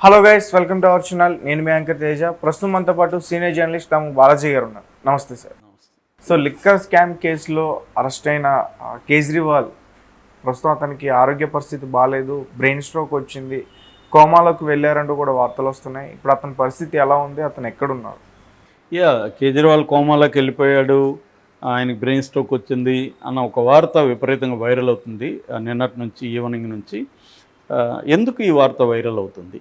Hello guys, welcome to our channel. నేను మీ anchor Teja. ప్రస్తుతం మనతో పాటు సీనియర్ జర్నలిస్ట్ తాము బాలాజీ గారు ఉన్నారు. నమస్తే సార్. సో లిక్కర్ స్కామ్ కేసులో అరెస్ట్ అయిన కేజ్రీవాల్ ప్రస్తుతం అతనికి ఆరోగ్య పరిస్థితి బాగాలేదు, బ్రెయిన్ స్ట్రోక్ వచ్చింది, కోమాలోకి వెళ్ళారంటూ కూడా వార్తలు వస్తున్నాయి. ఇప్పుడు అతని పరిస్థితి ఎలా ఉంది, అతను ఎక్కడున్నారు? కేజ్రీవాల్ కోమాలోకి వెళ్ళిపోయాడు, ఆయనకి బ్రెయిన్ స్ట్రోక్ వచ్చింది అన్న ఒక వార్త విపరీతంగా వైరల్ అవుతుంది నిన్నటి నుంచి, ఈవినింగ్ నుంచి. ఎందుకు ఈ వార్త వైరల్ అవుతుంది?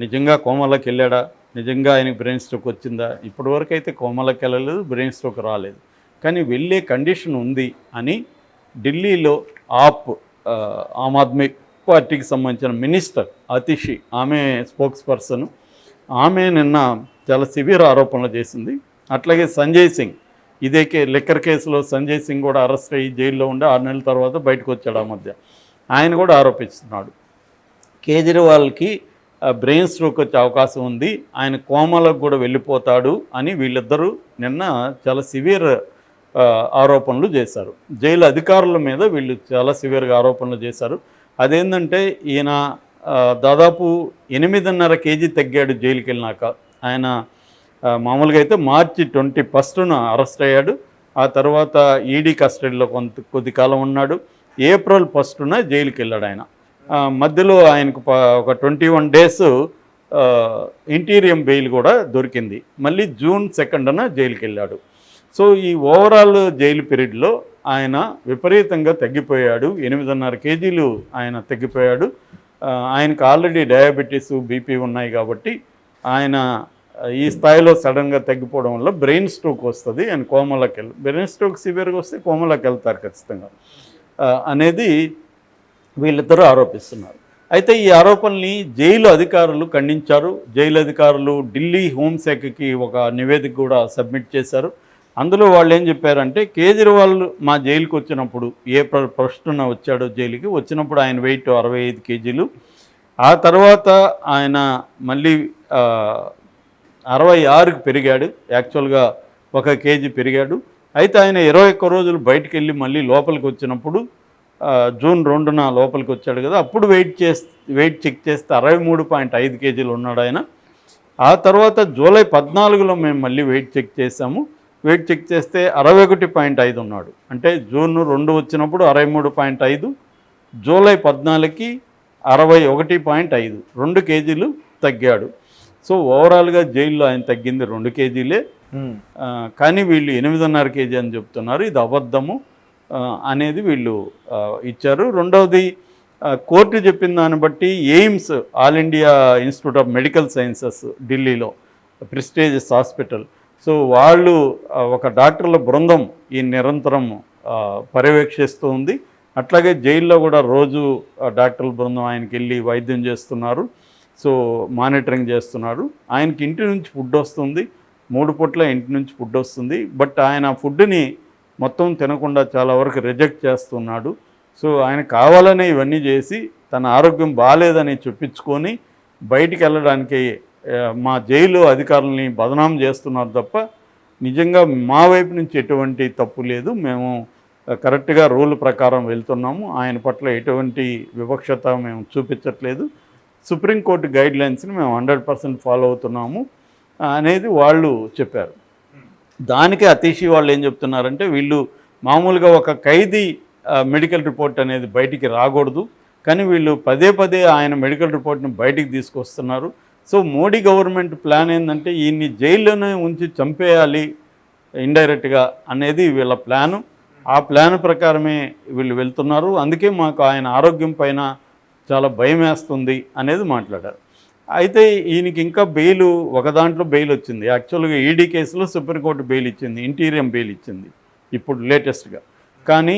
నిజంగా కోమాలోకి వెళ్ళాడా? నిజంగా ఆయనకి బ్రెయిన్ స్ట్రోక్ వచ్చిందా? ఇప్పటివరకు అయితే కోమాలోకి వెళ్ళలేదు, బ్రెయిన్ స్ట్రోక్ రాలేదు. కానీ వెళ్ళే కండిషన్ ఉంది అని ఢిల్లీలో ఆమ్ ఆద్మీ పార్టీకి సంబంధించిన మినిస్టర్ అతిషి, ఆమె స్పోక్స్ పర్సన్, ఆమె నిన్న చాలా సివియర్ ఆరోపణలు చేసింది. అట్లాగే సంజయ్ సింగ్, ఇదే లిక్కర్ కేసులో సంజయ్ సింగ్ కూడా అరెస్ట్ అయ్యి జైల్లో ఉండి 6 నెలల తర్వాత బయటకు వచ్చాడు. ఆ మధ్య ఆయన కూడా ఆరోపిస్తున్నాడు కేజ్రీవాల్కి బ్రెయిన్ స్ట్రోక్ వచ్చే అవకాశం ఉంది, ఆయన కోమాలకు కూడా వెళ్ళిపోతాడు అని వీళ్ళిద్దరూ నిన్న చాలా సివియర్ ఆరోపణలు చేశారు. జైలు అధికారుల మీద వీళ్ళు చాలా సివియర్గా ఆరోపణలు చేశారు. అదేంటంటే ఈయన దాదాపు 8.5 కేజీ తగ్గాడు జైలుకి వెళ్ళినాక. ఆయన మామూలుగా అయితే మార్చి 21న అరెస్ట్ అయ్యాడు. ఆ తర్వాత ఈడీ కస్టడీలో కొద్ది కాలం ఉన్నాడు. ఏప్రిల్ 1న జైలుకి వెళ్ళాడు ఆయన. మధ్యలో ఆయనకు ఒక 21 డేస్ ఇంటీరియం బెయిల్ కూడా దొరికింది. మళ్ళీ జూన్ 2న జైలుకి వెళ్ళాడు. సో ఈ ఓవరాల్ జైలు పీరియడ్లో ఆయన విపరీతంగా తగ్గిపోయాడు. 8.5 కేజీలు ఆయన తగ్గిపోయాడు. ఆయనకు ఆల్రెడీ డయాబెటీస్, బీపీ ఉన్నాయి కాబట్టి ఆయన ఈ స్థాయిలో సడన్గా తగ్గిపోవడం వల్ల బ్రెయిన్ స్ట్రోక్ వస్తుంది, ఆయన కోమాలోకి బ్రెయిన్ స్ట్రోక్ సివియర్గా వస్తే కోమాలోకి వెళ్తారు ఖచ్చితంగా అనేది వీళ్ళిద్దరూ ఆరోపిస్తున్నారు. అయితే ఈ ఆరోపణల్ని జైలు అధికారులు ఖండించారు. జైలు అధికారులు ఢిల్లీ హోంశాఖకి ఒక నివేదిక కూడా సబ్మిట్ చేశారు. అందులో వాళ్ళు ఏం చెప్పారంటే, కేజ్రీవాల్ మా జైలుకి వచ్చినప్పుడు ఏప్రిల్ 1న వచ్చాడు జైలుకి, వచ్చినప్పుడు ఆయన వెయిట్ 65 కేజీలు. ఆ తర్వాత ఆయన మళ్ళీ 66కి పెరిగాడు, యాక్చువల్గా 1 కేజీ పెరిగాడు. అయితే ఆయన 21 రోజులు బయటికి వెళ్ళి మళ్ళీ లోపలికి వచ్చినప్పుడు జూన్ 2న లోపలికి వచ్చాడు కదా, అప్పుడు వెయిట్ చెక్ చేస్తే 63.5 కేజీలు ఉన్నాడు ఆయన. ఆ తర్వాత జూలై 14లో మేము మళ్ళీ వెయిట్ చెక్ చేసాము. వెయిట్ చెక్ చేస్తే 61.5 ఉన్నాడు. అంటే జూన్ 2 వచ్చినప్పుడు 63.5, జూలై 14కి 61.5, 2 కేజీలు తగ్గాడు. సో ఓవరాల్గా జైల్లో ఆయన తగ్గింది 2 కేజీలే. కానీ వీళ్ళు 8.5 కేజీ అని చెప్తున్నారు. ఇది అబద్ధము అనేది వీళ్ళు ఇచ్చారు. రెండవది, కోర్టు చెప్పిన దాన్ని బట్టి AIIMS, all India institute of medical sciences ఢిల్లీలో ప్రెస్టీజియస్ హాస్పిటల్, సో వాళ్ళు ఒక డాక్టర్ల బృందం ఈ నిరంతరం పర్యవేక్షిస్తూ ఉంది. అట్లాగే జైల్లో కూడా రోజు డాక్టర్ల బృందం ఆయనకి వెళ్ళి వైద్యం చేస్తున్నారు. సో మానిటరింగ్ చేస్తున్నారు. ఆయనకి ఇంటి నుంచి ఫుడ్ వస్తుంది, 3 పూట్ల ఇంటి నుంచి ఫుడ్ వస్తుంది. బట్ ఆయన ఫుడ్ని మొత్తం తినకుండా చాలా వరకు రిజెక్ట్ చేస్తున్నాడు. సో ఆయన కావాలనే ఇవన్నీ చేసి తన ఆరోగ్యం బాగాలేదని చెప్పించుకొని బయటికి వెళ్ళడానికి మా జైలు అధికారులని బదనాం చేస్తున్నారు తప్ప నిజంగా మా వైపు నుంచి ఎటువంటి తప్పు లేదు, మేము కరెక్ట్గా రూల్ ప్రకారం వెళ్తున్నాము, ఆయన పట్ల ఎటువంటి వివక్షత మేము చూపించట్లేదు, సుప్రీంకోర్టు గైడ్లైన్స్ని మేము 100% ఫాలో అవుతున్నాము అనేది వాళ్ళు చెప్పారు. దానికి అతీషి వాళ్ళు ఏం చెప్తున్నారంటే, వీళ్ళు మామూలుగా ఒక ఖైదీ మెడికల్ రిపోర్ట్ అనేది బయటికి రాకూడదు, కానీ వీళ్ళు పదే పదే ఆయన మెడికల్ రిపోర్ట్ని బయటికి తీసుకొస్తున్నారు. సో మోడీ గవర్నమెంట్ ప్లాన్ ఏంటంటే ఈయన్ని జైల్లోనే ఉంచి చంపేయాలి ఇండైరెక్ట్గా అనేది వీళ్ళ ప్లాను. ఆ ప్లాన్ ప్రకారమే వీళ్ళు వెళ్తున్నారు. అందుకే మాకు ఆయన ఆరోగ్యం పైన చాలా భయం వేస్తుంది అనేది మాట్లాడారు. అయితే ఈయనకి ఇంకా ఒక దాంట్లో బెయిల్ వచ్చింది. యాక్చువల్గా ఈడీ కేసులో సుప్రీంకోర్టు బెయిల్ ఇచ్చింది, ఇంటీరియం బెయిల్ ఇచ్చింది ఇప్పుడు లేటెస్ట్గా. కానీ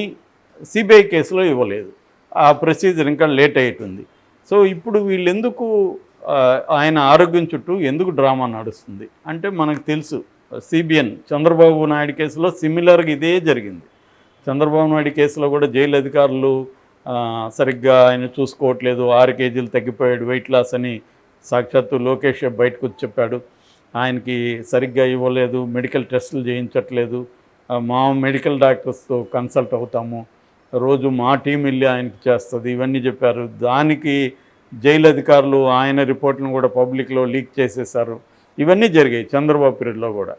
సిబిఐ కేసులో ఇవ్వలేదు. ఆ ప్రొసీజర్ ఇంకా లేట్ అయ్యేటుంది. సో ఇప్పుడు వీళ్ళెందుకు ఆయన ఆరోగ్యం చుట్టూ ఎందుకు డ్రామా నడుస్తుంది అంటే, మనకు తెలుసు సిబిఎన్ చంద్రబాబు నాయుడు కేసులో సిమిలర్గా ఇదే జరిగింది. చంద్రబాబు నాయుడు కేసులో కూడా జైలు అధికారులు సరిగ్గా ఆయన చూసుకోవట్లేదు, 6 కేజీలు తగ్గిపోయాడు వెయిట్ లాస్ అని సాక్షాత్తు లోకేష్ బయటకు వచ్చి చెప్పాడు. ఆయనకి సరిగ్గా ఇవ్వలేదు, మెడికల్ టెస్టులు చేయించట్లేదు, మా మెడికల్ డాక్టర్స్తో కన్సల్ట్ అవుతాము, రోజు మా టీం వెళ్ళి ఆయనకి చేస్తుంది, ఇవన్నీ చెప్పారు. దానికి జైలు అధికారులు ఆయన రిపోర్ట్లను కూడా పబ్లిక్లో లీక్ చేసేసారు. ఇవన్నీ జరిగాయి చంద్రబాబు పీరియడ్లో కూడా.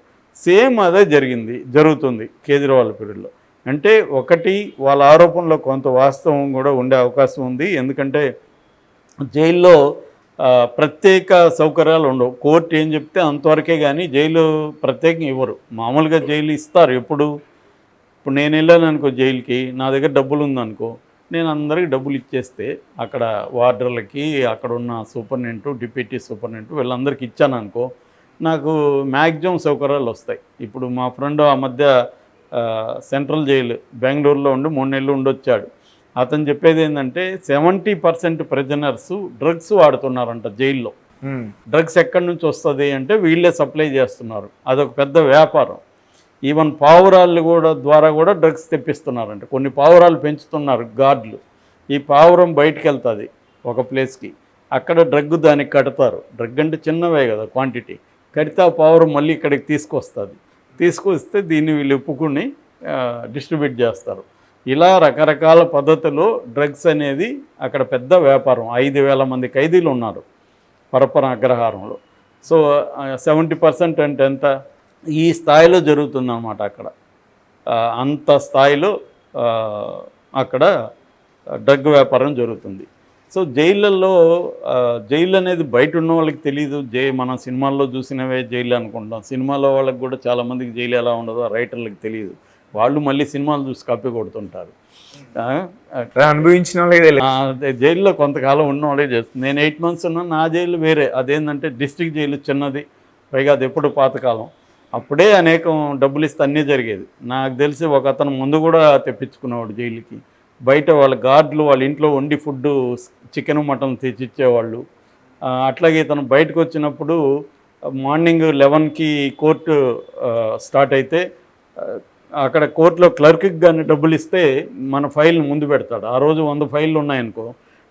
సేమ్ అదే జరుగుతుంది కేజ్రీవాల్ పీరియడ్లో. అంటే ఒకటి వాళ్ళ ఆరోపణలో కొంత వాస్తవం కూడా ఉండే అవకాశం ఉంది. ఎందుకంటే జైల్లో ప్రత్యేక సౌకర్యాలు ఉండవు. కోర్టు ఏం చెప్తే అంతవరకే, కానీ జైలు ప్రత్యేకంగా ఇవ్వరు. మామూలుగా జైలు ఇస్తారు ఎప్పుడు. ఇప్పుడు నేను వెళ్ళాను అనుకో జైలుకి, నా దగ్గర డబ్బులు ఉందనుకో, నేను అందరికీ డబ్బులు ఇచ్చేస్తే అక్కడ వార్డర్లకి, అక్కడ ఉన్న సూపరింటెండెంట్, డిప్యూటీ సూపరింటెండెంట్ వీళ్ళందరికీ ఇచ్చాను అనుకో, నాకు మ్యాక్సిమం సౌకర్యాలు వస్తాయి. ఇప్పుడు మా ఫ్రెండ్ ఆ మధ్య సెంట్రల్ జైలు బెంగళూరులో ఉండి 3 నెలలు ఉండొచ్చాడు. అతను చెప్పేది ఏంటంటే 70% ప్రిజనర్స్ డ్రగ్స్ వాడుతున్నారంట జైల్లో. డ్రగ్స్ ఎక్కడి నుంచి వస్తుంది అంటే వీళ్ళే సప్లై చేస్తున్నారు. అదొక పెద్ద వ్యాపారం. ఈవెన్ పావురాళ్ళు ద్వారా కూడా డ్రగ్స్ తెప్పిస్తున్నారంట. కొన్ని పావురాలు పెంచుతున్నారు గార్డులు. ఈ పావురం బయటికి వెళ్తుంది ఒక ప్లేస్కి, అక్కడ డ్రగ్ దానికి కడతారు. డ్రగ్ అంటే చిన్నవే కదా క్వాంటిటీ, కడితే ఆ పావురం మళ్ళీ ఇక్కడికి తీసుకొస్తే దీన్ని వీళ్ళు ఒప్పుకుని డిస్ట్రిబ్యూట్ చేస్తారు. ఇలా రకరకాల పద్ధతిలో డ్రగ్స్ అనేది అక్కడ పెద్ద వ్యాపారం. 5,000 మంది ఖైదీలు ఉన్నారు పరపర అగ్రహారంలో. సో 70% అంటే ఎంత, ఈ స్థాయిలో జరుగుతుందన్నమాట అక్కడ. అంత స్థాయిలో అక్కడ డ్రగ్ వ్యాపారం జరుగుతుంది. సో జైళ్ళల్లో జైలు అనేది బయట ఉన్న వాళ్ళకి తెలియదు. మనం సినిమాల్లో చూసినవే జైలు అనుకుంటాం. సినిమాలో వాళ్ళకి కూడా చాలామందికి జైలు ఎలా ఉండదో రైటర్లకు తెలియదు. వాళ్ళు మళ్ళీ సినిమాలు చూసి కప్పి కొడుతుంటారు. అనుభవించిన వాళ్ళే జైల్లో కొంతకాలం ఉన్న వాళ్ళే చేస్తుంది. నేను 8 months ఉన్నా. నా జైలు వేరే. అదేంటంటే డిస్ట్రిక్ట్ జైలు చిన్నది, పైగా అది ఎప్పుడు పాతకాలం. అప్పుడే అనేకం డబ్బులు ఇస్తే అన్నీ జరిగేది. నాకు తెలిసి ఒక అతను ముందు కూడా తెప్పించుకునేవాడు జైలుకి. బయట వాళ్ళ గార్డులు వాళ్ళ ఇంట్లో వండి ఫుడ్డు చికెన్ మటన్ తెచ్చిచ్చేవాళ్ళు. అట్లాగే ఇతను బయటకు వచ్చినప్పుడు మార్నింగ్ 11కి కోర్టు స్టార్ట్ అయితే అక్కడ కోర్టులో క్లర్క్కి కానీ డబ్బులు ఇస్తే మన ఫైల్ని ముందు పెడతాడు. ఆ రోజు 100 ఫైళ్ళు ఉన్నాయనుకో,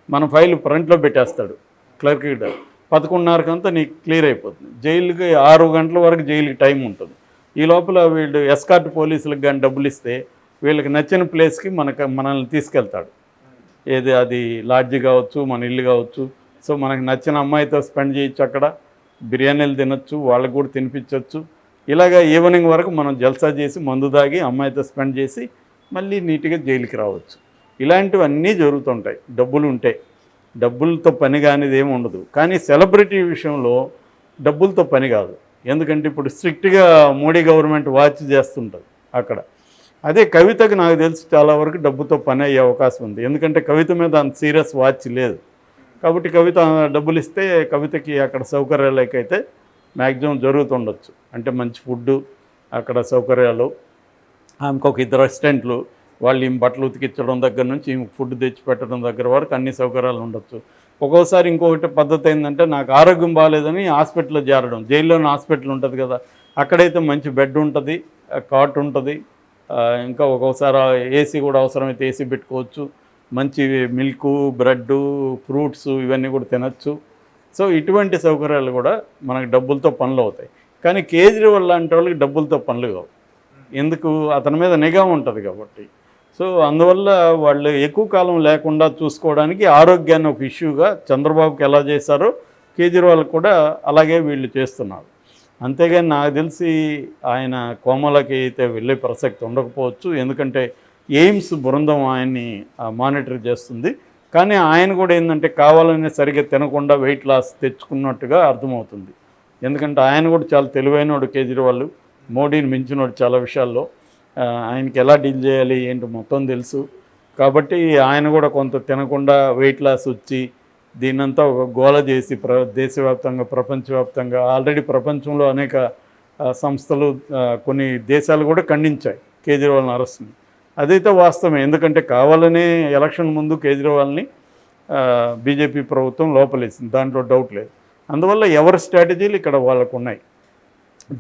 మన ఫైల్ ఫ్రంట్లో పెట్టేస్తాడు క్లర్క్కి. 11:30కంతా నీకు క్లియర్ అయిపోతుంది. జైలుకి 6 గంటల వరకు జైలుకి టైం ఉంటుంది. ఈ లోపల వీళ్ళు ఎస్కార్ట్ పోలీసులకు కానీ డబ్బులు ఇస్తే వీళ్ళకి నచ్చిన ప్లేస్కి మనల్ని తీసుకెళ్తాడు. ఏది అది లాడ్జి కావచ్చు, మన ఇల్లు కావచ్చు. సో మనకు నచ్చిన అమ్మాయితో స్పెండ్ చేయొచ్చు, అక్కడ బిర్యానీలు తినొచ్చు, వాళ్ళకు కూడా తినిపించవచ్చు. ఇలాగ ఈవినింగ్ వరకు మనం జల్సా చేసి మందు తాగి అమ్మాయితో స్పెండ్ చేసి మళ్ళీ నీట్గా జైలుకి రావచ్చు. ఇలాంటివన్నీ జరుగుతుంటాయి డబ్బులు ఉంటే. డబ్బులతో పని కానిది ఏమి ఉండదు. కానీ సెలబ్రిటీ విషయంలో డబ్బులతో పని కాదు. ఎందుకంటే ఇప్పుడు స్ట్రిక్ట్గా మోడీ గవర్నమెంట్ వాచ్ చేస్తుంటుంది అక్కడ. అదే కవితకు నాకు తెలిసి చాలా వరకు డబ్బుతో పని అయ్యే అవకాశం ఉంది. ఎందుకంటే కవిత మీద అంత సీరియస్ వాచ్ లేదు కాబట్టి కవిత డబ్బులు ఇస్తే కవితకి అక్కడ సౌకర్యాలకైతే మ్యాక్సిమం జరుగుతుండొచ్చు. అంటే మంచి ఫుడ్డు, అక్కడ సౌకర్యాలు, ఆమెకు ఒక 2 అసిస్టెంట్లు, వాళ్ళు ఈమె బట్టలు ఉతికించడం దగ్గర నుంచి ఈమె ఫుడ్ తెచ్చి పెట్టడం దగ్గర వరకు అన్ని సౌకర్యాలు ఉండొచ్చు. ఒక్కోసారి ఇంకొకటి పద్ధతి ఏంటంటే నాకు ఆరోగ్యం బాగాలేదని హాస్పిటల్లో చేరడం. జైల్లోని హాస్పిటల్ ఉంటుంది కదా, అక్కడైతే మంచి బెడ్ ఉంటుంది, కాట్ ఉంటుంది. ఇంకా ఒక్కోసారి ఏసీ కూడా అవసరమైతే ఏసీ పెట్టుకోవచ్చు. మంచి మిల్కు, బ్రెడ్డు, ఫ్రూట్స్ ఇవన్నీ కూడా తినచ్చు. సో ఇటువంటి సౌకర్యాలు కూడా మనకు డబ్బులతో పనులు అవుతాయి. కానీ కేజ్రీవాల్ లాంటి వాళ్ళకి డబ్బులతో పనులు కావు. ఎందుకు, అతని మీద నిఘా ఉంటుంది కాబట్టి. సో అందువల్ల వాళ్ళు ఎక్కువ కాలం లేకుండా చూసుకోవడానికి ఆరోగ్యాన్ని ఒక ఇష్యూగా చంద్రబాబుకి ఎలా చేశారో కేజ్రీవాల్ కూడా అలాగే వీళ్ళు చేస్తున్నారు. అంతేగాని నాకు తెలిసి ఆయన కోమలకి అయితే వెళ్ళే ప్రసక్తి ఉండకపోవచ్చు. ఎందుకంటే ఎయిమ్స్ బృందం ఆయన్ని మానిటర్ చేస్తుంది. కానీ ఆయన కూడా ఏంటంటే కావాలని సరిగ్గా తినకుండా వెయిట్ లాస్ తెచ్చుకున్నట్టుగా అర్థమవుతుంది. ఎందుకంటే ఆయన కూడా చాలా తెలివైనవాడు కేజ్రీవాల్, మోడీని మించినవాడు చాలా విషయాల్లో. ఆయనకి ఎలా డీల్ చేయాలి ఏంటి మొత్తం తెలుసు. కాబట్టి ఆయన కూడా కొంత తినకుండా వెయిట్ లాస్ వచ్చి దీన్నంతా ఒక గోల చేసి దేశవ్యాప్తంగా, ప్రపంచవ్యాప్తంగా ఆల్రెడీ ప్రపంచంలో అనేక సంస్థలు, కొన్ని దేశాలు కూడా ఖండించాయి కేజ్రీవాల్ని అరెస్ట్ని. అదైతే వాస్తవమే. ఎందుకంటే కావాలనే ఎలక్షన్ ముందు కేజ్రీవాల్ని బీజేపీ ప్రభుత్వం లోపలేసింది, దాంట్లో డౌట్ లేదు. అందువల్ల ఎవరి స్ట్రాటజీలు ఇక్కడ వాళ్ళకు ఉన్నాయి.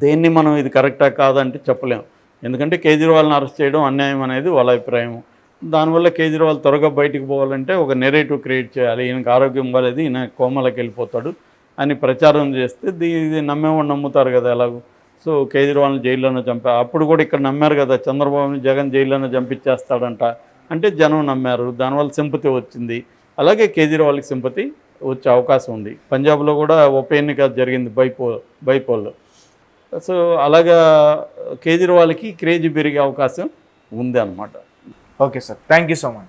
దేన్ని మనం ఇది కరెక్టా కాదంటే చెప్పలేము. ఎందుకంటే కేజ్రీవాల్ని అరెస్ట్ చేయడం అన్యాయం అనేది వాళ్ళ అభిప్రాయం. దానివల్ల కేజ్రీవాల్ త్వరగా బయటికి పోవాలంటే ఒక నెరేటివ్ క్రియేట్ చేయాలి. ఈయనకు ఆరోగ్యం బాగాలేదు, ఈయన కోమలకి వెళ్ళిపోతాడు అని ప్రచారం చేస్తే ఇది నమ్మేవాడు నమ్ముతారు కదా ఎలాగో. సో కేజ్రీవాల్ని జైల్లోనే అప్పుడు కూడా ఇక్కడ నమ్మారు కదా, చంద్రబాబుని జగన్ జైల్లోనే చంపించేస్తాడంట అంటే జనం నమ్మారు. దానివల్ల సింపతి వచ్చింది. అలాగే కేజ్రీవాల్కి సింపతి వచ్చే అవకాశం ఉంది. పంజాబ్లో కూడా ఉప ఎన్నిక జరిగింది బైపోల్లో. సో అలాగా కేజ్రీవాల్కి క్రేజ్ పెరిగే అవకాశం ఉంది అన్నమాట. Okay sir, thank you so much.